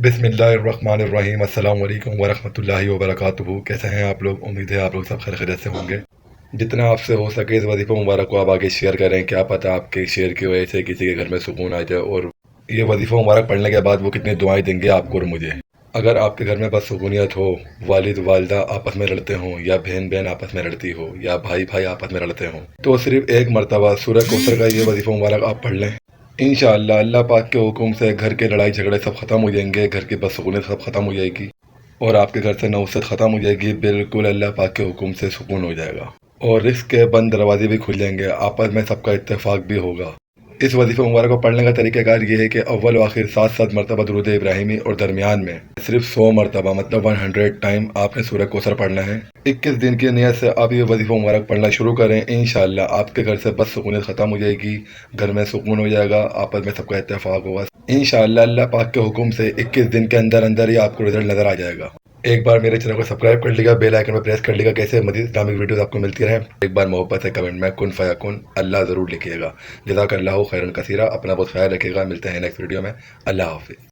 बिस्मिल्लाहिर्रहमानिर्रहीम। अस्सलाम वालेकुम वरहमतुल्लाहि वबरकातुहू। कैसे हैं आप लोग? उम्मीद है आप लोग सब खैर खैरियत से होंगे। जितना आपसे हो सके इस वजीफ़ा मुबारक को आप आगे शेयर करें। क्या पता आपके शेयर की वजह से किसी के घर में सुकून आ जाए और ये वजीफ़ा मुबारक पढ़ने के बाद वो कितनी दुआएं देंगे आपको और मुझे। अगर आपके घर में बस सुकूनियत हो, वालिद वालदा आपस में लड़ते हों, या बहन बहन आपस में लड़ती हो, या भाई भाई आपस में लड़ते हों, तो सिर्फ एक मरतबा सूरह कौसर का ये वजीफ़ा मुबारक आप पढ़ लें। इंशाअल्लाह अल्लाह पाक के हुक्म से घर के लड़ाई झगड़े सब ख़त्म हो जाएंगे, घर की बदसुकूनी सब ख़त्म हो जाएगी और आपके घर से नौसत ख़त्म हो जाएगी। बिल्कुल अल्लाह पाक के हुक्म से सुकून हो जाएगा और रिस्क के बंद दरवाजे भी खुल जाएंगे, आपस में सबका इत्तेफाक भी होगा। इस वजीफ़े मुबारक को पढ़ने का तरीक़ाकार ये है कि अव्वल व आखिर 7 मरतबा दुरूद इब्राहिमी और दरमियान में सिर्फ 100 मरतबा मतलब 100 टाइम आपने सूरह कौसर पढ़ना है। 21 दिन की नियत से आप ये वजीफ़ा मुबारक पढ़ना शुरू करें। इंशाअल्लाह आपके घर से बदसुकूनियत ख़त्म हो जाएगी, घर में सुकून हो जाएगा, आपस में सबका इत्तेफाक होगा। इंशाअल्लाह अल्लाह पाक के हुक्म से 21 दिन के अंदर अंदर ही आपको रिजल्ट नज़र आ जाएगा। एक बार मेरे चैनल को सब्सक्राइब कर लीजिएगा, बेल आइकन पर प्रेस कर लीजिएगा, कैसे मज़ीद इस्लामिक वीडियोस आपको मिलती रहे। एक बार मोहब्बत से कमेंट में कुन फयाकुन अल्लाह ज़रूर लिखिएगा। जज़ाकल्लाहु खैरन कसीरा। अपना बहुत ख्याल रखिएगा। मिलते हैं नेक्स्ट वीडियो में। अल्लाह हाफ़िज़।